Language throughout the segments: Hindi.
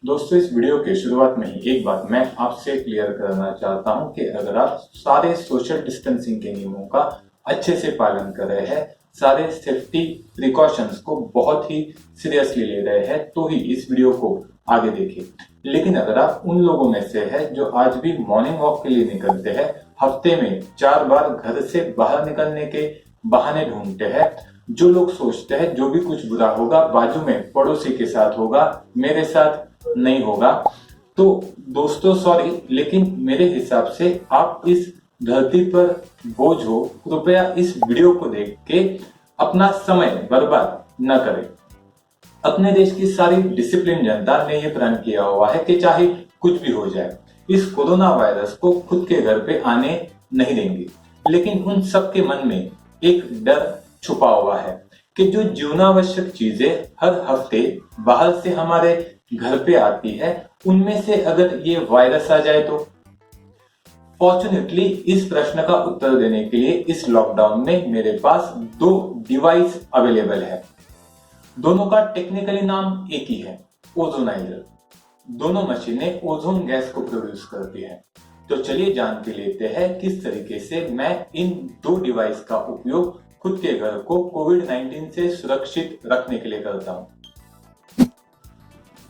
दोस्तों, इस वीडियो के शुरुआत में ही एक बात मैं आपसे क्लियर करना चाहता हूं कि अगर आप सारे सोशल डिस्टेंसिंग के नियमों का अच्छे से पालन कर रहे हैं, सारे सेफ्टी प्रिकॉशंस को बहुत ही सीरियसली ले रहे हैं, तो ही इस वीडियो को आगे देखिए। लेकिन अगर आप उन लोगों में से है जो आज भी मॉर्निंग वॉक के लिए निकलते हैं, हफ्ते में 4 बार घर से बाहर निकलने के बहाने ढूंढते हैं, जो लोग सोचते हैं जो भी कुछ बुरा होगा बाजू में पड़ोसी के साथ होगा, मेरे साथ नहीं होगा, तो दोस्तों सॉरी, लेकिन मेरे हिसाब से आप इस धरती पर बोझ हो। कृपया इस वीडियो को देख के अपना समय बर्बाद न करें। अपने देश की सारी डिसिप्लिन जनता ने यह प्रण किया हुआ है कि चाहे कुछ भी हो जाए, इस कोरोना वायरस को खुद के घर पे आने नहीं देंगे। लेकिन उन सबके मन में एक डर छुपा हुआ है कि जो जीवनावश्यक चीजें हर हफ्ते बाहर से हमारे घर पे आती है, उनमें से अगर ये वायरस आ जाए तो। फॉर्चुनेटली इस प्रश्न का उत्तर देने के लिए इस लॉकडाउन में मेरे पास 2 डिवाइस अवेलेबल है। दोनों का टेक्निकली नाम एक ही है, ओजोनाइजर। दोनों मशीनें ओजोन गैस को प्रोड्यूस करती है। तो चलिए जान के लेते हैं किस तरीके से मैं इन 2 डिवाइस का उपयोग खुद के घर को कोविड-19 से सुरक्षित रखने के लिए करता हूं।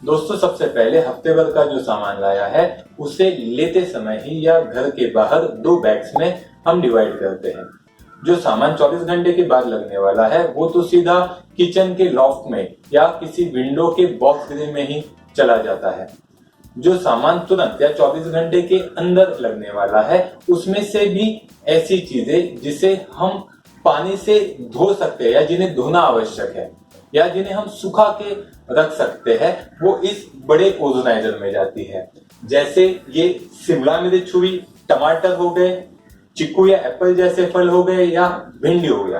दोस्तों, सबसे पहले हफ्ते भर का जो सामान लाया है उसे लेते समय ही या घर के बाहर 2 बैग्स में हम डिवाइड करते हैं। जो सामान 24 घंटे के बाद लगने वाला है वो तो सीधा किचन के लॉफ्ट में या किसी विंडो के बॉक्स ग्रिल में ही चला जाता है। जो सामान तुरंत या 24 घंटे के अंदर लगने वाला है उसमें से भी ऐसी चीजें जिसे हम पानी से धो सकते हैं या जिन्हें धोना आवश्यक है या जिन्हें हम सुखा के रख सकते हैं, वो इस बड़े ओजोनाइजर में जाती है। जैसे ये शिमला मिर्च हुई, टमाटर हो गए, चीकू या एप्पल जैसे फल हो गए या भिंडी हो गया।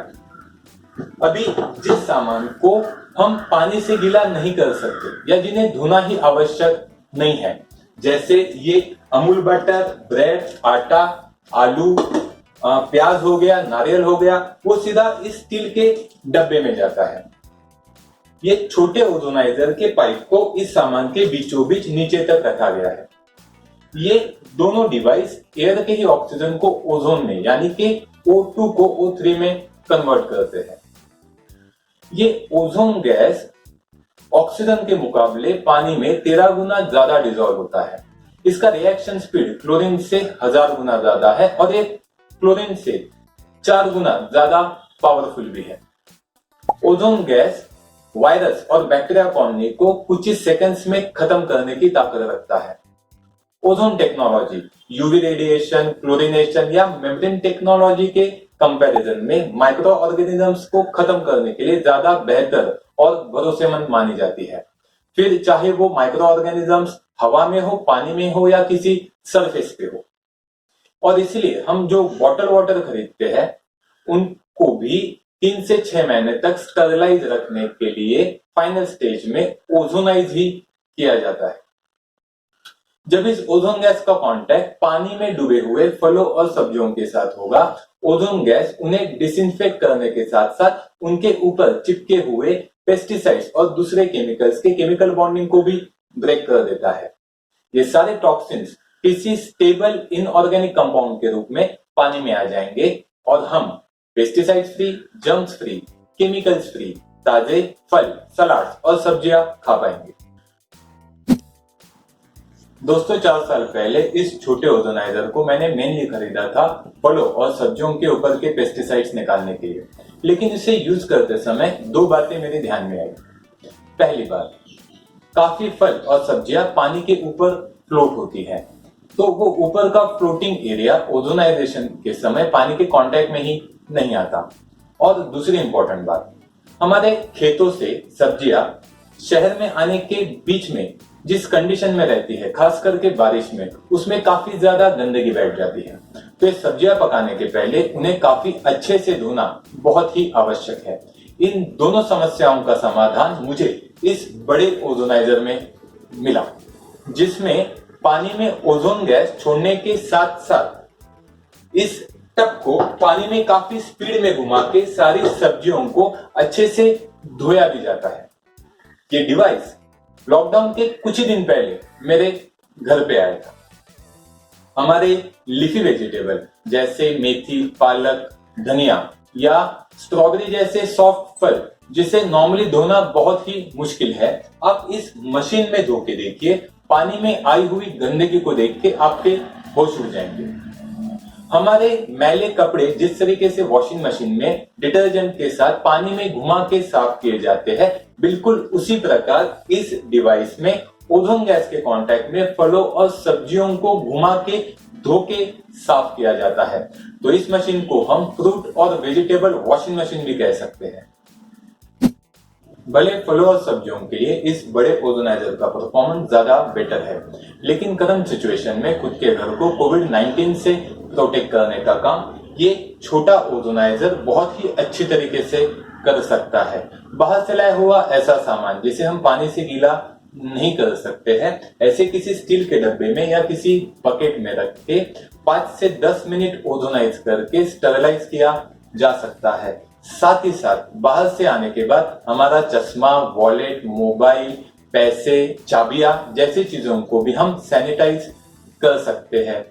अभी जिस सामान को हम पानी से गीला नहीं कर सकते या जिन्हें धोना ही आवश्यक नहीं है, जैसे ये अमूल बटर, ब्रेड, आटा, आलू, प्याज हो गया, नारियल हो गया, वो सीधा इस स्टील के डब्बे में जाता है। ये छोटे ओजोनाइजर के पाइप को इस सामान के बीचों बीच नीचे तक रखा गया है। ये दोनों डिवाइस एयर के ही ऑक्सीजन को ओजोन में यानी कि O2 को O3 में कन्वर्ट करते हैं। ये ओजोन गैस ऑक्सीजन के मुकाबले पानी में 13 गुना ज्यादा डिसॉल्व होता है। इसका रिएक्शन स्पीड क्लोरीन से 1000 गुना ज्यादा है और ये क्लोरीन से 4 गुना ज्यादा पावरफुल भी है। ओजोन गैस वायरस और बैक्टीरिया कॉलोनी को कुछ ही सेकंड्स में खत्म करने की ताकत रखता है। Ozone technology UV radiation, chlorination या मेम्ब्रेन टेक्नोलॉजी के कंपैरिजन में माइक्रो ऑर्गेनिजम्स को खत्म करने के लिए ज्यादा बेहतर और भरोसेमंद मानी जाती है। फिर चाहे वो माइक्रो ऑर्गेनिजम्स हवा में हो, पानी में हो या किसी सरफेस पे हो। और इसलिए हम जो बॉटल वाटर खरीदते हैं उनको भी 3 से 6 महीने तक स्टरलाइज रखने के लिए फाइनल स्टेज में ओजोनाइज ही किया जाता है। जब इस ओजोन गैस का कांटेक्ट पानी में डूबे हुए फलों और सब्जियों के साथ होगा, ओजोन गैस उन्हें डिसइंफेक्ट करने के साथ साथ उनके ऊपर चिपके हुए पेस्टिसाइड्स और दूसरे केमिकल्स के केमिकल बॉन्डिंग को भी ब्रेक कर देता है। ये सारे टॉक्सिन्स किसी स्टेबल इनऑर्गेनिक कंपाउंड के रूप में पानी में आ जाएंगे और हम pesticide free, germs free, chemicals free ताजे फल, सलाद और सब्जियां खा पाएंगे। दोस्तों, 4 साल पहले इस छोटे ओजोनाइजर को मैंने मेनली खरीदा था फलों और सब्जियों के ऊपर के पेस्टिसाइड्स निकालने के लिए। लेकिन इसे यूज करते समय 2 बातें मेरे ध्यान में आई। पहली बात, काफी फल और सब्जियां पानी के ऊपर फ्लोट होती है, तो वो ऊपर का फ्लोटिंग एरिया ओजोनाइजेशन के समय पानी के कांटेक्ट में ही नहीं आता। और दूसरी इंपॉर्टेंट बात, हमारे खेतों से सब्जियां शहर में आने के बीच में जिस कंडीशन में रहती है, खास करके बारिश में, उसमें काफी ज्यादा गंदगी बैठ जाती है। तो ये सब्जियां पकाने के पहले उन्हें काफी अच्छे से धोना बहुत ही आवश्यक है। इन दोनों समस्याओं का समाधान मुझे इस बड़े ओजोनाइजर में मिला, जिसमें पानी में ओजोन गैस छोड़ने के साथ साथ इस टब को पानी में काफी स्पीड में घुमा के सारी सब्जियों को अच्छे से धोया भी जाता है। ये डिवाइस लॉकडाउन के कुछ ही दिन पहले मेरे घर पे आया था। हमारे लीफी वेजिटेबल जैसे मेथी, पालक, धनिया या स्ट्रॉबेरी जैसे सॉफ्ट फल जिसे नॉर्मली धोना बहुत ही मुश्किल है, आप इस मशीन में धो के देखिए। पानी में आई हुई गंदगी को देख के आपके होश उड़ जाएंगे। हमारे मैले कपड़े जिस तरीके से वॉशिंग मशीन में डिटर्जेंट के साथ पानी में घुमा के साफ किए जाते हैं, बिल्कुल उसी प्रकार इस डिवाइस में ओजोन गैस के कांटेक्ट में फलों और सब्जियों को घुमा के धो के साफ किया जाता है। तो इस मशीन को हम फ्रूट और वेजिटेबल वॉशिंग मशीन भी कह सकते हैं। भले फलों और सब्जियों के लिए इस बड़े ओजोनाइजर का परफॉर्मेंस ज्यादा बेटर है, लेकिन करंट सिचुएशन में खुद के घर को कोविड-19 से प्रोटेक्ट करने का काम ये छोटा ओजोनाइजर बहुत ही अच्छी तरीके से कर सकता है। बाहर से लाया हुआ ऐसा सामान जिसे हम पानी से गीला नहीं कर सकते हैं, ऐसे किसी स्टील के डब्बे में या किसी बकेट में रख के 5 से 10 मिनट ओजोनाइज करके स्टरलाइज किया जा सकता है। साथ ही साथ बाहर से आने के बाद हमारा चश्मा, वॉलेट, मोबाइल, पैसे, चाबियां जैसी चीजों को भी हम सैनिटाइज कर सकते हैं।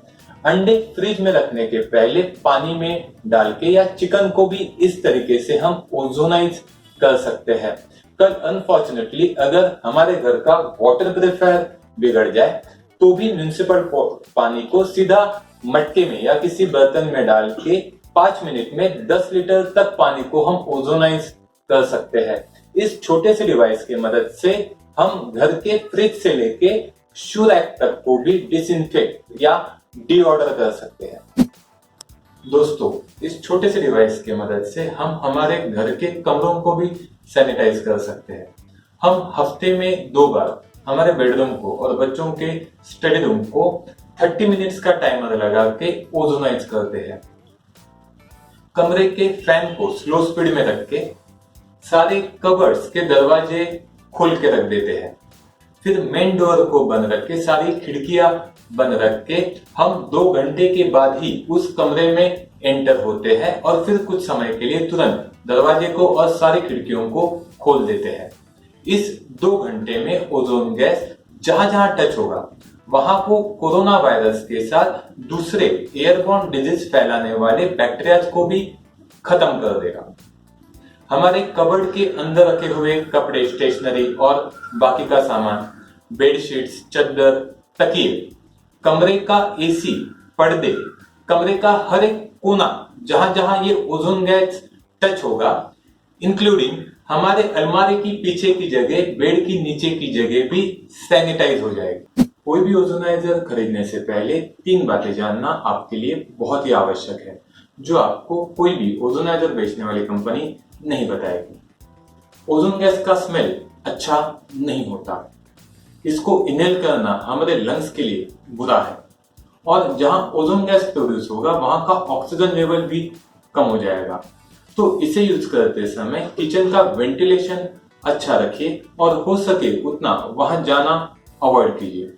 अंडे फ्रिज में रखने के पहले पानी में डाल के या चिकन को भी इस तरीके से हम ओजोनाइज कर सकते हैं। कल अनफॉर्चुनेटली अगर हमारे घर का वाटर प्यूरिफायर बिगड़ जाए तो भी म्युनिसिपल पानी को सीधा मटके में या किसी बर्तन में डाल के 5 मिनट में 10 लीटर तक पानी को हम ओजोनाइज कर सकते हैं। इस छोटे से डिवाइस की मदद से हम घर के फ्रिज से लेके शू रैक तक को भी डिसइंफेक्ट या डीऑर्डर कर सकते हैं। दोस्तों, इस छोटे से डिवाइस की मदद से हम हमारे घर के कमरों को भी सैनिटाइज कर सकते हैं। हम हफ्ते में 2 बार हमारे बेडरूम को और बच्चों के स्टडी रूम को 30 मिनट्स का टाइमर लगा के ओजोनाइज करते हैं। कमरे के फैन को स्लो स्पीड में रख के सारे कबर्ड्स के दरवाजे खोल के रख देते हैं। फिर मेन डोर को बंद रख के सारी खिड़कियां बंद रख के हम 2 घंटे के बाद ही उस कमरे में एंटर होते हैं और फिर कुछ समय के लिए तुरंत दरवाजे को और सारी खिड़कियों को खोल देते हैं। इस 2 घंटे में ओजोन गैस जहां जहां टच होगा वहां को कोरोना वायरस के साथ दूसरे एयरबॉर्न डिजीज फैलाने वाले बैक्टीरिया को भी खत्म कर देगा। हमारे कबर्ड के अंदर रखे हुए कपड़े, स्टेशनरी और बाकी का सामान, बेडशीट्स, चादर, तकिए, कमरे का एसी, पर्दे, कमरे का हर एक कोना जहां जहां ये ओजोन गैस टच होगा, इंक्लूडिंग हमारे अलमारी की पीछे की जगह, बेड की नीचे की जगह भी सैनिटाइज हो जाएगी। कोई भी ओजोनाइजर खरीदने से पहले 3 बातें जानना आपके लिए बहुत ही आवश्यक है, जो आपको कोई भी ओजोनाइजर बेचने वाली कंपनी नहीं बताएगी। ओजोन गैस का स्मेल अच्छा नहीं होता। इसको इनहेल करना हमारे लंग्स के लिए बुरा है और जहां ओजोन गैस प्रोड्यूस होगा वहां का ऑक्सीजन लेवल भी कम हो जाएगा। तो इसे यूज करते समय किचन का वेंटिलेशन अच्छा रखिए और हो सके उतना वहां जाना अवॉइड कीजिए।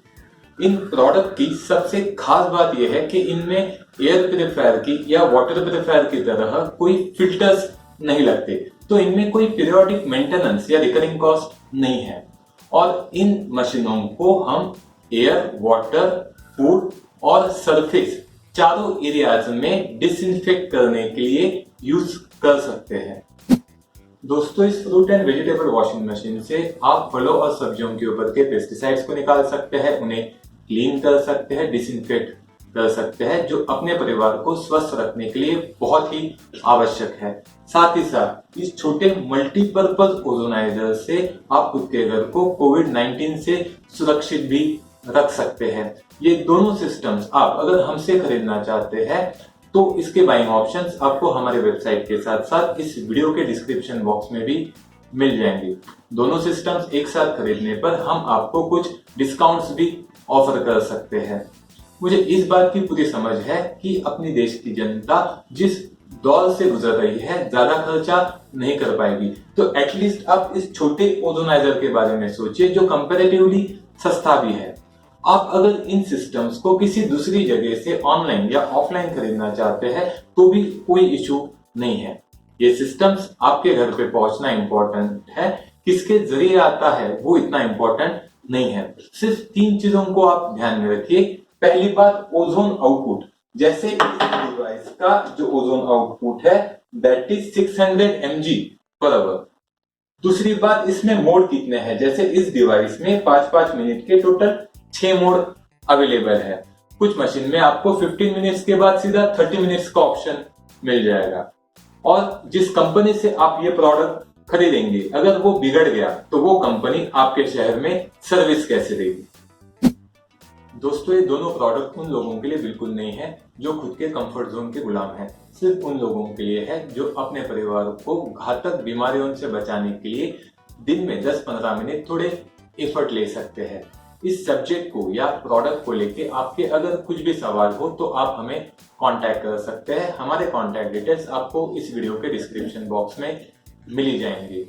इन प्रोडक्ट की सबसे खास बात यह है कि इनमें एयर प्यूरिफायर की या वाटर प्यूरिफायर की तरह कोई फिल्टर्स नहीं लगते, तो इनमें कोई पीरियोडिक मेंटेनेंस या रिकरिंग कॉस्ट नहीं है और इन मशीनों को हम एयर, वाटर, फूड और सरफेस चारों एरियाज में डिसइंफेक्ट करने के लिए यूज कर सकते हैं। दोस्तों, इस fruit and vegetable washing machine से आप फलों और सब्जियों के ऊपर के पेस्टिसाइड्स को निकाल सकते हैं, उन्हें क्लीन कर सकते हैं, डिसइंफेक्ट कर सकते हैं, जो अपने परिवार को स्वस्थ रखने के लिए बहुत ही आवश्यक है। साथ ही साथ इस छोटे मल्टीपर्पज ओजोनाइजर से आप खुद के घर को कोविड-19 से सुरक्षित भी रख सकते हैं। ये दोनों सिस्टम्स आप अगर हमसे खरीदना चाहते हैं तो इसके बाइंग ऑप्शंस आपको हमारे वेबसाइट के साथ साथ इस वीडियो के डिस्क्रिप्शन बॉक्स में भी मिल जाएंगे। दोनों सिस्टम्स एक साथ खरीदने पर हम आपको कुछ डिस्काउंट्स भी ऑफर कर सकते हैं। मुझे इस बात की पूरी समझ है कि अपनी देश की जनता जिस दौर से गुजर रही है ज्यादा खर्चा नहीं कर पाएगी, तो एटलीस्ट आप इस छोटे ओजोनाइजर के बारे में सोचिए जो कंपैरेटिवली सस्ता भी है। आप अगर इन सिस्टम्स को किसी दूसरी जगह से ऑनलाइन या ऑफलाइन खरीदना चाहते हैं तो भी कोई इशू नहीं है। ये सिस्टम्स आपके घर पे पहुंचना इंपॉर्टेंट है, किसके जरिए आता है वो इतना इंपॉर्टेंट नहीं है। सिर्फ 3 चीजों को आप ध्यान में रखिए। पहली बात, ओजोन आउटपुट। जैसे इस डिवाइस का जो ओजोन आउटपुट है दैट इज 600 mg/h। दूसरी बात, इसमें मोड कितने हैं। जैसे इस डिवाइस में 5-5 मिनट के टोटल 6 मोड अवेलेबल है। कुछ मशीन में आपको 15 मिनट्स के बाद सीधा 30 मिनट्स का ऑप्शन मिल जाएगा। और जिस कंपनी से आप ये प्रोडक्ट खरीदेंगे, अगर वो बिगड़ गया तो वो कंपनी आपके शहर में सर्विस कैसे देगी। दोस्तों, ये दोनों प्रोडक्ट उन लोगों के लिए बिल्कुल नहीं है जो खुद के कंफर्ट जोन के गुलाम हैं। सिर्फ उन लोगों के लिए है जो अपने परिवार को घातक बीमारियों से बचाने के लिए दिन में 10-15 मिनट थोड़े एफर्ट ले सकते हैं। इस सब्जेक्ट को या प्रोडक्ट को लेके आपके अगर कुछ भी सवाल हो तो आप हमें कांटेक्ट कर सकते हैं। हमारे कांटेक्ट डिटेल्स आपको इस वीडियो के डिस्क्रिप्शन बॉक्स में मिल ही जाएंगे।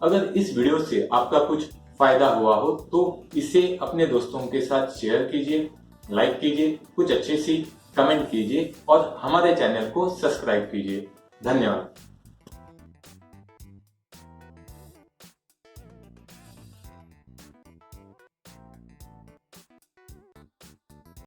अगर इस वीडियो से आपका कुछ फायदा हुआ हो तो इसे अपने दोस्तों के साथ शेयर कीजिए, लाइक कीजिए, कुछ अच्छी सी कमेंट कीजिए और हमारे चैनल को सब्सक्राइब कीजिए। धन्यवाद।